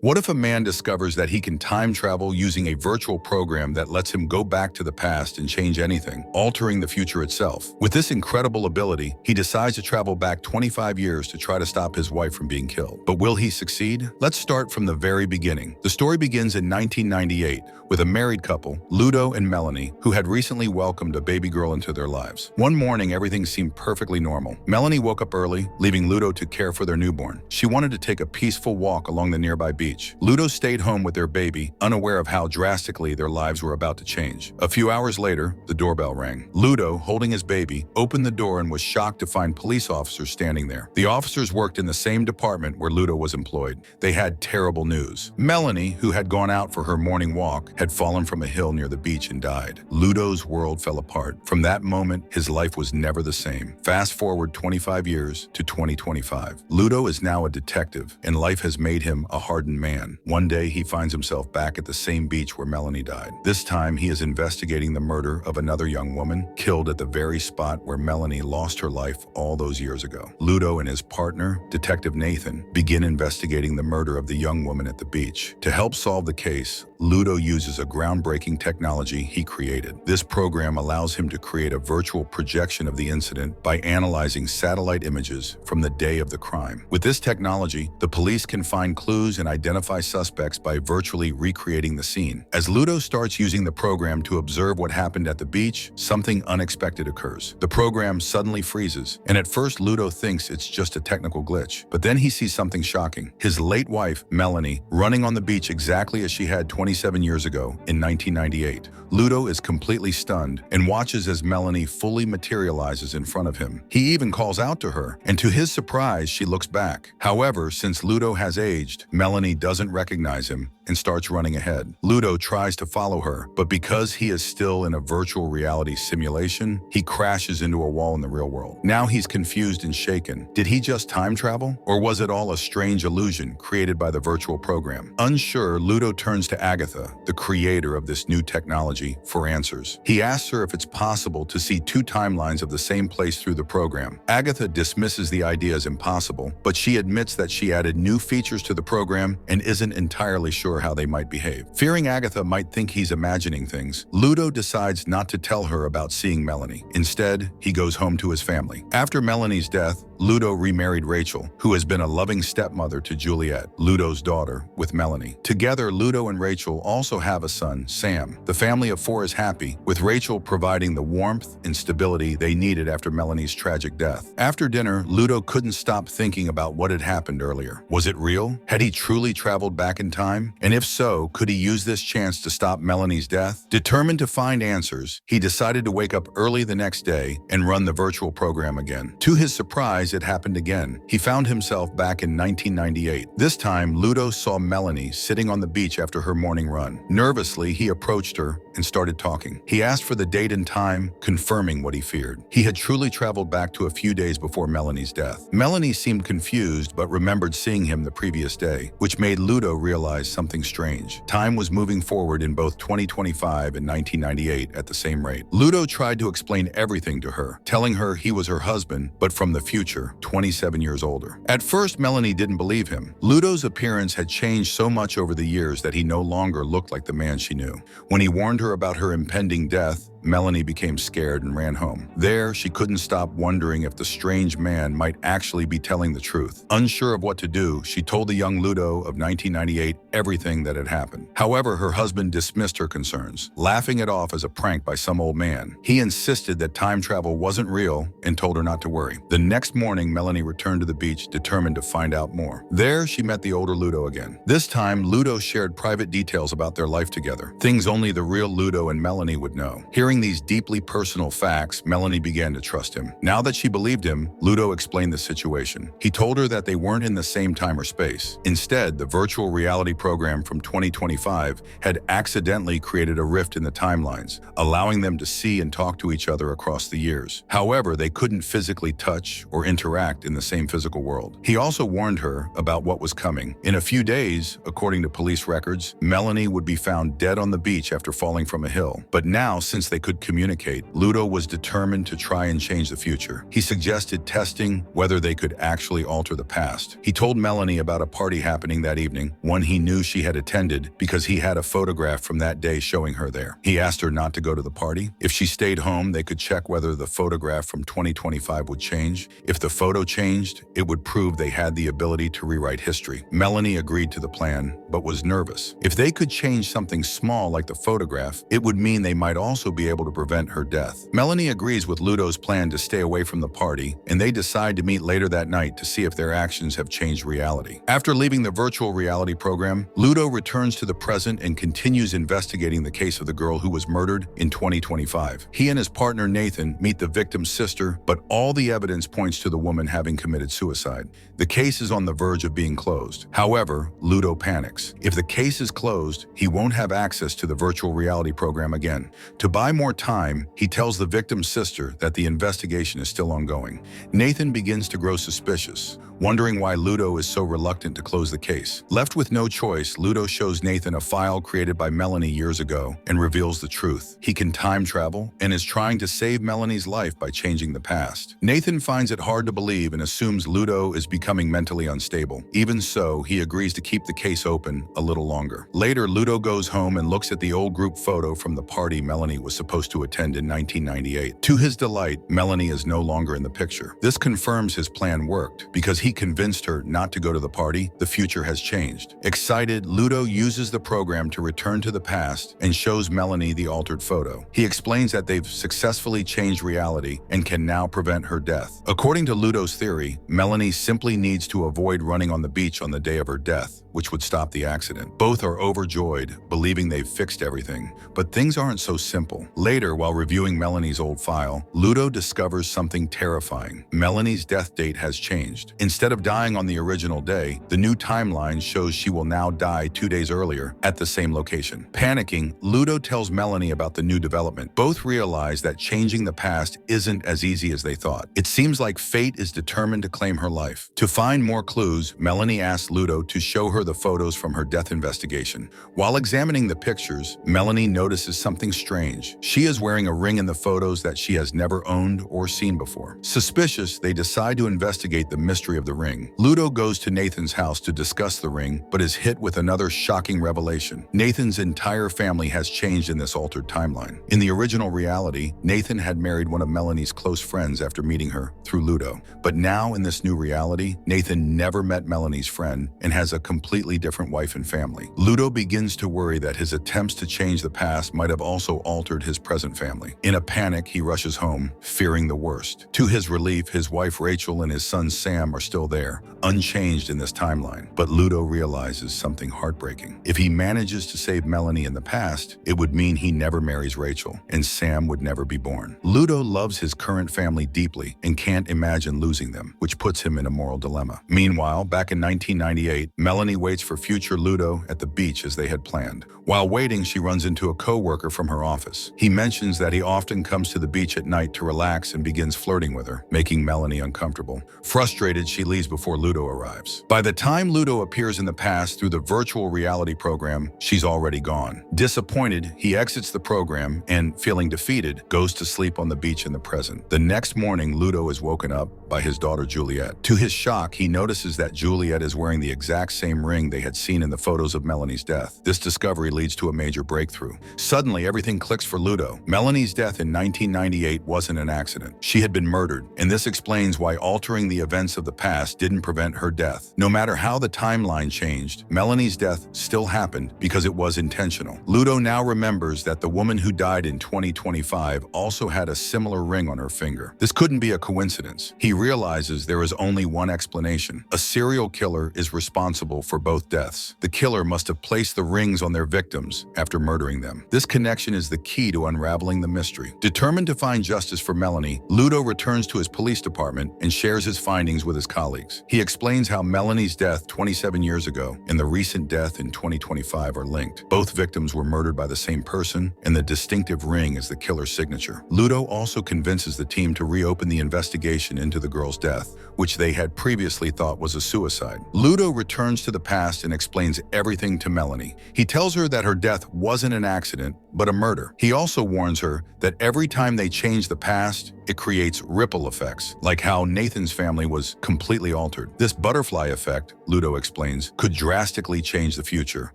What if a man discovers that he can time travel using a virtual program that lets him go back to the past and change anything, altering the future itself? With this incredible ability, he decides to travel back 25 years to try to stop his wife from being killed. But will he succeed? Let's start from the very beginning. The story begins in 1998 with a married couple, Ludo and Melanie, who had recently welcomed a baby girl into their lives. One morning, everything seemed perfectly normal. Melanie woke up early, leaving Ludo to care for their newborn. She wanted to take a peaceful walk along the nearby beach. Ludo stayed home with their baby, unaware of how drastically their lives were about to change. A few hours later, the doorbell rang. Ludo, holding his baby, opened the door and was shocked to find police officers standing there. The officers worked in the same department where Ludo was employed. They had terrible news. Melanie, who had gone out for her morning walk, had fallen from a hill near the beach and died. Ludo's world fell apart. From that moment, his life was never the same. Fast forward 25 years to 2025. Ludo is now a detective, and life has made him a hardened man. One day, he finds himself back at the same beach where Melanie died. This time, he is investigating the murder of another young woman, killed at the very spot where Melanie lost her life all those years ago. Ludo and his partner, Detective Nathan, begin investigating the murder of the young woman at the beach. To help solve the case, Ludo uses a groundbreaking technology he created. This program allows him to create a virtual projection of the incident by analyzing satellite images from the day of the crime. With this technology, the police can find clues and identify suspects by virtually recreating the scene. As Ludo starts using the program to observe what happened at the beach, something unexpected occurs. The program suddenly freezes, and at first Ludo thinks it's just a technical glitch. But then he sees something shocking. His late wife, Melanie, running on the beach exactly as she had 27 years ago in 1998. Ludo is completely stunned and watches as Melanie fully materializes in front of him. He even calls out to her, and to his surprise, she looks back. However, since Ludo has aged, Melanie doesn't recognize him and starts running ahead. Ludo tries to follow her, but because he is still in a virtual reality simulation, he crashes into a wall in the real world. Now he's confused and shaken. Did he just time travel? Or was it all a strange illusion created by the virtual program? Unsure, Ludo turns to Agatha, the creator of this new technology, for answers. He asks her if it's possible to see two timelines of the same place through the program. Agatha dismisses the idea as impossible, but she admits that she added new features to the program and isn't entirely sure how they might behave. Fearing Agatha might think he's imagining things, Ludo decides not to tell her about seeing Melanie. Instead, he goes home to his family. After Melanie's death, Ludo remarried Rachel, who has been a loving stepmother to Juliet, Ludo's daughter, with Melanie. Together, Ludo and Rachel also have a son, Sam. The family of four is happy, with Rachel providing the warmth and stability they needed after Melanie's tragic death. After dinner, Ludo couldn't stop thinking about what had happened earlier. Was it real? Had he truly traveled back in time? And if so, could he use this chance to stop Melanie's death? Determined to find answers, he decided to wake up early the next day and run the virtual program again. To his surprise, it happened again. He found himself back in 1998. This time, Ludo saw Melanie sitting on the beach after her morning run. Nervously, he approached her and started talking. He asked for the date and time, confirming what he feared. He had truly traveled back to a few days before Melanie's death. Melanie seemed confused but remembered seeing him the previous day, which made Ludo realize something strange. Time was moving forward in both 2025 and 1998 at the same rate. Ludo tried to explain everything to her, telling her he was her husband, but from the future, 27 years older. At first, Melanie didn't believe him. Ludo's appearance had changed so much over the years that he no longer looked like the man she knew. When he warned her about her impending death, Melanie became scared and ran home. There, she couldn't stop wondering if the strange man might actually be telling the truth. Unsure of what to do, she told the young Ludo of 1998 everything that had happened. However, her husband dismissed her concerns, laughing it off as a prank by some old man. He insisted that time travel wasn't real and told her not to worry. The next morning, Melanie returned to the beach, determined to find out more. There, she met the older Ludo again. This time, Ludo shared private details about their life together, things only the real Ludo and Melanie would know. Hearing these deeply personal facts, Melanie began to trust him. Now that she believed him, Ludo explained the situation. He told her that they weren't in the same time or space. Instead, the virtual reality program from 2025 had accidentally created a rift in the timelines, allowing them to see and talk to each other across the years. However, they couldn't physically touch or interact in the same physical world. He also warned her about what was coming. In a few days, according to police records, Melanie would be found dead on the beach after falling from a hill. But now, since they could communicate, Ludo was determined to try and change the future. He suggested testing whether they could actually alter the past. He told Melanie about a party happening that evening, one he knew she had attended because he had a photograph from that day showing her there. He asked her not to go to the party. If she stayed home, they could check whether the photograph from 2025 would change. If the photo changed, it would prove they had the ability to rewrite history. Melanie agreed to the plan, but was nervous. If they could change something small like the photograph, it would mean they might also be able to prevent her death. Melanie agrees with Ludo's plan to stay away from the party, and they decide to meet later that night to see if their actions have changed reality. After leaving the virtual reality program, Ludo returns to the present and continues investigating the case of the girl who was murdered in 2025. He and his partner Nathan meet the victim's sister, but all the evidence points to the woman having committed suicide. The case is on the verge of being closed. However, Ludo panics. If the case is closed, he won't have access to the virtual reality program again. To buy more time, he tells the victim's sister that the investigation is still ongoing. Nathan begins to grow suspicious, wondering why Ludo is so reluctant to close the case. Left with no choice, Ludo shows Nathan a file created by Melanie years ago and reveals the truth. He can time travel and is trying to save Melanie's life by changing the past. Nathan finds it hard to believe and assumes Ludo is becoming mentally unstable. Even so, he agrees to keep the case open a little longer. Later, Ludo goes home and looks at the old group photo from the party Melanie was supposed to attend in 1998. To his delight, Melanie is no longer in the picture. This confirms his plan worked. Because he convinced her not to go to the party, the future has changed. Excited, Ludo uses the program to return to the past and shows Melanie the altered photo. He explains that they've successfully changed reality and can now prevent her death. According to Ludo's theory, Melanie simply needs to avoid running on the beach on the day of her death, which would stop the accident. Both are overjoyed, believing they've fixed everything. But things aren't so simple. Later, while reviewing Melanie's old file, Ludo discovers something terrifying. Melanie's death date has changed. Instead of dying on the original day, the new timeline shows she will now die 2 days earlier at the same location. Panicking, Ludo tells Melanie about the new development. Both realize that changing the past isn't as easy as they thought. It seems like fate is determined to claim her life. To find more clues, Melanie asks Ludo to show her the photos from her death investigation. While examining the pictures, Melanie notices something strange. She is wearing a ring in the photos that she has never owned or seen before. Suspicious, they decide to investigate the mystery of the ring. Ludo goes to Nathan's house to discuss the ring, but is hit with another shocking revelation. Nathan's entire family has changed in this altered timeline. In the original reality, Nathan had married one of Melanie's close friends after meeting her through Ludo. But now in this new reality, Nathan never met Melanie's friend and has a completely different wife and family. Ludo begins to worry that his attempts to change the past might have also altered his present family. In a panic, he rushes home, fearing the worst. To his relief, his wife Rachel and his son Sam are still there, unchanged in this timeline. But Ludo realizes something heartbreaking. If he manages to save Melanie in the past, it would mean he never marries Rachel, and Sam would never be born. Ludo loves his current family deeply and can't imagine losing them, which puts him in a moral dilemma. Meanwhile, back in 1998, Melanie waits for future Ludo at the beach as they had planned. While waiting, she runs into a co-worker from her office. He mentions that he often comes to the beach at night to relax and begins flirting with her, making Melanie uncomfortable. Frustrated, she leaves before Ludo arrives. By the time Ludo appears in the past through the virtual reality program, she's already gone. Disappointed, he exits the program and, feeling defeated, goes to sleep on the beach in the present. The next morning, Ludo is woken up by his daughter Juliet. To his shock, he notices that Juliet is wearing the exact same ring they had seen in the photos of Melanie's death. This discovery leads to a major breakthrough. Suddenly, everything clicks for Ludo. Melanie's death in 1998 wasn't an accident. She had been murdered, and this explains why altering the events of the past didn't prevent her death. No matter how the timeline changed, Melanie's death still happened because it was intentional. Ludo now remembers that the woman who died in 2025 also had a similar ring on her finger. This couldn't be a coincidence. He realizes there is only one explanation. A serial killer is responsible for both deaths. The killer must have placed the rings on their victims after murdering them. This connection is the key to unraveling the mystery. Determined to find justice for Melanie, Ludo returns to his police department and shares his findings with his colleagues. He explains how Melanie's death 27 years ago and the recent death in 2025 are linked. Both victims were murdered by the same person, and the distinctive ring is the killer's signature. Ludo also convinces the team to reopen the investigation into the girl's death, which they had previously thought was a suicide. Ludo returns to the past and explains everything to Melanie. He tells her that her death wasn't an accident, but a murder. He also also warns her that every time they change the past, it creates ripple effects, like how Nathan's family was completely altered. This butterfly effect, Ludo explains, could drastically change the future,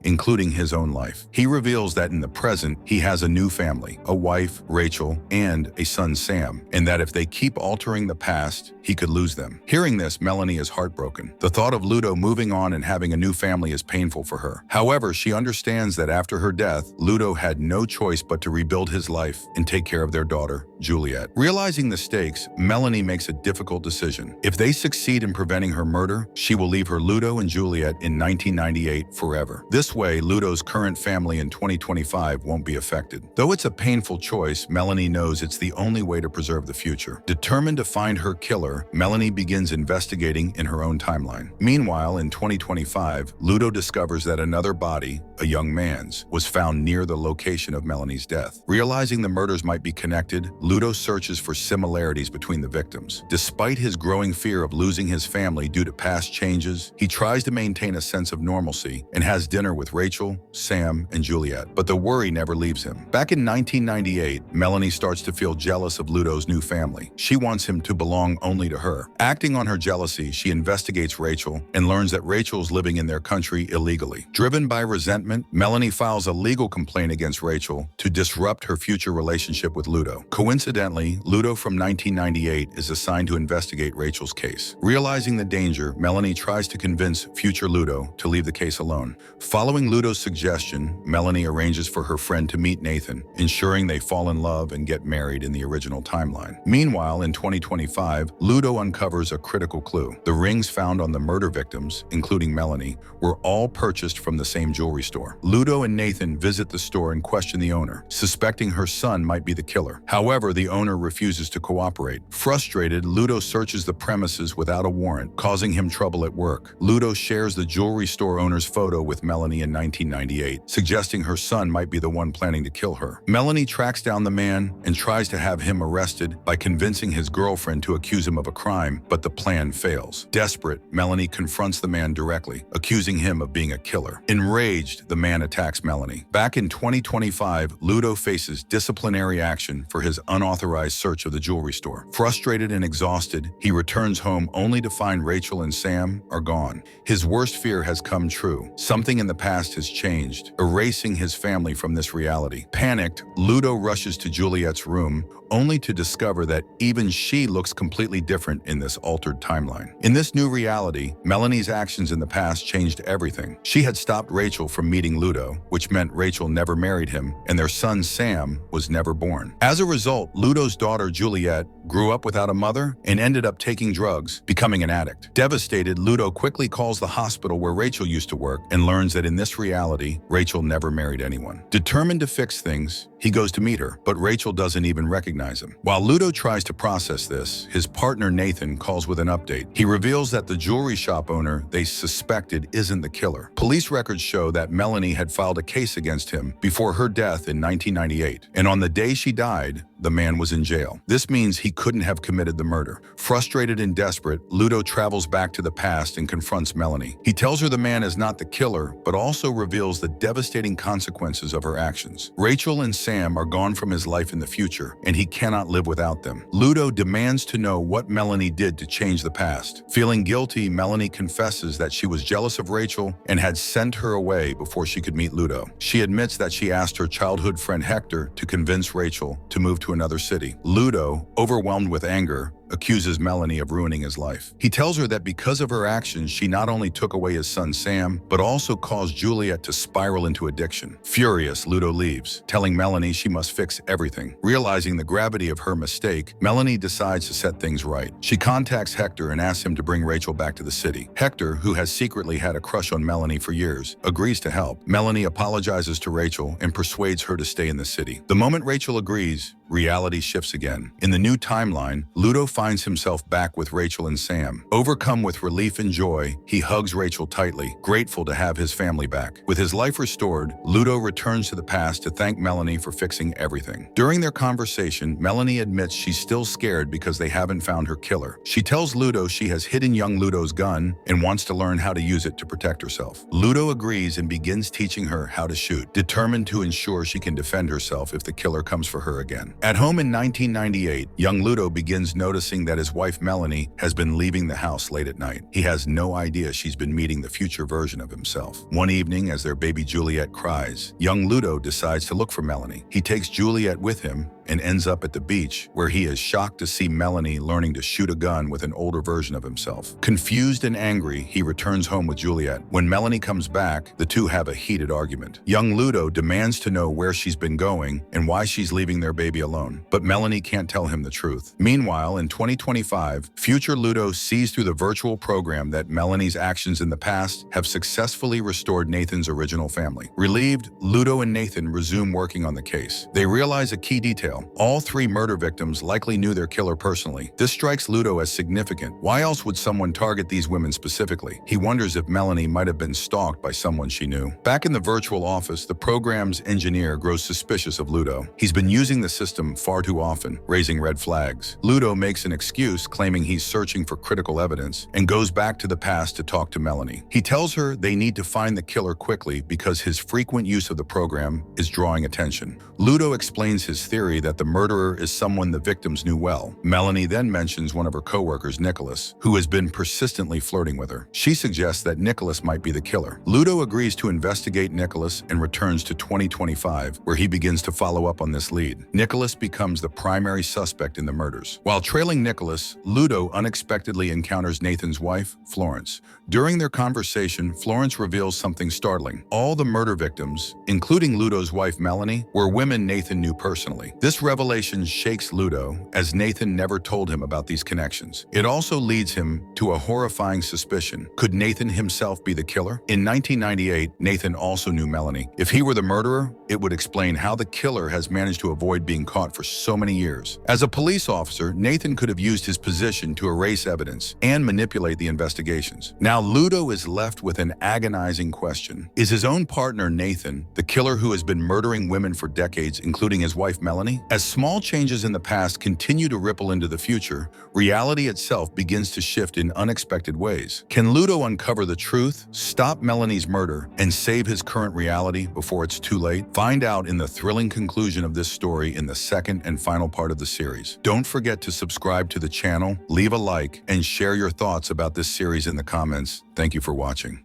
including his own life. He reveals that in the present, he has a new family, a wife, Rachel, and a son, Sam, and that if they keep altering the past, he could lose them. Hearing this, Melanie is heartbroken. The thought of Ludo moving on and having a new family is painful for her. However, she understands that after her death, Ludo had no choice but to rebuild his life and take care of their daughter, Juliet. Realizing the stakes, Melanie makes a difficult decision. If they succeed in preventing her murder, she will leave her Ludo and Juliet in 1998 forever. This way, Ludo's current family in 2025 won't be affected. Though it's a painful choice, Melanie knows it's the only way to preserve the future. Determined to find her killer, Melanie begins investigating in her own timeline. Meanwhile, in 2025, Ludo discovers that another body, a young man's, was found near the location of Melanie's death. Realizing the murders might be connected, Ludo searches for similarities between the victims. Despite his growing fear of losing his family due to past changes, he tries to maintain a sense of normalcy and has dinner with Rachel, Sam, and Juliet. But the worry never leaves him. Back in 1998, Melanie starts to feel jealous of Ludo's new family. She wants him to belong only to her. Acting on her jealousy, she investigates Rachel and learns that Rachel's living in their country illegally. Driven by resentment, Melanie files a legal complaint against Rachel to disrupt her future relationship with Ludo. Coincidentally, Ludo from 1998 is assigned to investigate Rachel's case. Realizing the danger, Melanie tries to convince future Ludo to leave the case alone. Following Ludo's suggestion, Melanie arranges for her friend to meet Nathan, ensuring they fall in love and get married in the original timeline. Meanwhile, in 2025, Ludo uncovers a critical clue. The rings found on the murder victims, including Melanie, were all purchased from the same jewelry store. Ludo and Nathan visit the store and question the owner, suspecting her son might be the killer. However, the owner refuses to cooperate. Frustrated, Ludo searches the premises without a warrant, causing him trouble at work. Ludo shares the jewelry store owner's photo with Melanie in 1998, suggesting her son might be the one planning to kill her. Melanie tracks down the man and tries to have him arrested by convincing his girlfriend to accuse him of a crime, but the plan fails. Desperate, Melanie confronts the man directly, accusing him of being a killer. Enraged, the man attacks Melanie. Back in 2025, Ludo faces disciplinary action for his unauthorized search of the jewelry store. Frustrated and exhausted, he returns home only to find Rachel and Sam are gone. His worst fear has come true. Something in the past has changed, erasing his family from this reality. Panicked, Ludo rushes to Juliet's room, only to discover that even she looks completely different in this altered timeline. In this new reality, Melanie's actions in the past changed everything. She had stopped Rachel from meeting Ludo, which meant Rachel never married him, and their son Sam was never born. As a result, Ludo's daughter Juliet grew up without a mother and ended up taking drugs, becoming an addict. Devastated, Ludo quickly calls the hospital where Rachel used to work and learns that in this reality, Rachel never married anyone. Determined to fix things, he goes to meet her, but Rachel doesn't even recognize him. While Ludo tries to process this, his partner Nathan calls with an update. He reveals that the jewelry shop owner they suspected isn't the killer. Police records show that Melanie had filed a case against him before her death in 1998, and on the day she died, the man was in jail. This means he couldn't have committed the murder. Frustrated and desperate, Ludo travels back to the past and confronts Melanie. He tells her the man is not the killer, but also reveals the devastating consequences of her actions. Rachel and Sam are gone from his life in the future, and he cannot live without them. Ludo demands to know what Melanie did to change the past. Feeling guilty, Melanie confesses that she was jealous of Rachel and had sent her away before she could meet Ludo. She admits that she asked her childhood friend Hector to convince Rachel to move to another city. Ludo, overwhelmed with anger, accuses Melanie of ruining his life. He tells her that because of her actions, she not only took away his son Sam, but also caused Juliet to spiral into addiction. Furious, Ludo leaves, telling Melanie she must fix everything. Realizing the gravity of her mistake, Melanie decides to set things right. She contacts Hector and asks him to bring Rachel back to the city. Hector, who has secretly had a crush on Melanie for years, agrees to help. Melanie apologizes to Rachel and persuades her to stay in the city. The moment Rachel agrees, reality shifts again. In the new timeline, Ludo finds himself back with Rachel and Sam. Overcome with relief and joy, he hugs Rachel tightly, grateful to have his family back. With his life restored, Ludo returns to the past to thank Melanie for fixing everything. During their conversation, Melanie admits she's still scared because they haven't found her killer. She tells Ludo she has hidden young Ludo's gun and wants to learn how to use it to protect herself. Ludo agrees and begins teaching her how to shoot, determined to ensure she can defend herself if the killer comes for her again. At home in 1998, young Ludo begins noticing that his wife Melanie has been leaving the house late at night. He has no idea she's been meeting the future version of himself. One evening, as their baby Juliet cries, young Ludo decides to look for Melanie. He takes Juliet with him and ends up at the beach, where he is shocked to see Melanie learning to shoot a gun with an older version of himself. Confused and angry, he returns home with Juliet. When Melanie comes back, the two have a heated argument. Young Ludo demands to know where she's been going and why she's leaving their baby alone, but Melanie can't tell him the truth. Meanwhile, in 2025, future Ludo sees through the virtual program that Melanie's actions in the past have successfully restored Nathan's original family. Relieved, Ludo and Nathan resume working on the case. They realize a key detail. All three murder victims likely knew their killer personally. This strikes Ludo as significant. Why else would someone target these women specifically? He wonders if Melanie might have been stalked by someone she knew. Back in the virtual office, the program's engineer grows suspicious of Ludo. He's been using the system far too often, raising red flags. Ludo makes an excuse, claiming he's searching for critical evidence, and goes back to the past to talk to Melanie. He tells her they need to find the killer quickly because his frequent use of the program is drawing attention. Ludo explains his theory that the murderer is someone the victims knew well. Melanie then mentions one of her co-workers, Nicholas, who has been persistently flirting with her. She suggests that Nicholas might be the killer. Ludo agrees to investigate Nicholas and returns to 2025, where he begins to follow up on this lead. Nicholas becomes the primary suspect in the murders. While trailing Nicholas, Ludo unexpectedly encounters Nathan's wife, Florence. During their conversation, Florence reveals something startling. All the murder victims, including Ludo's wife Melanie, were women Nathan knew personally. This revelation shakes Ludo, as Nathan never told him about these connections. It also leads him to a horrifying suspicion. Could Nathan himself be the killer? In 1998, Nathan also knew Melanie. If he were the murderer, it would explain how the killer has managed to avoid being caught for so many years. As a police officer, Nathan could have used his position to erase evidence and manipulate the investigations. Now Ludo is left with an agonizing question. Is his own partner, Nathan, the killer who has been murdering women for decades, including his wife Melanie? As small changes in the past continue to ripple into the future, reality itself begins to shift in unexpected ways. Can Ludo uncover the truth, stop Melanie's murder, and save his current reality before it's too late? Find out in the thrilling conclusion of this story in the second and final part of the series. Don't forget to subscribe to the channel, leave a like, and share your thoughts about this series in the comments. Thank you for watching.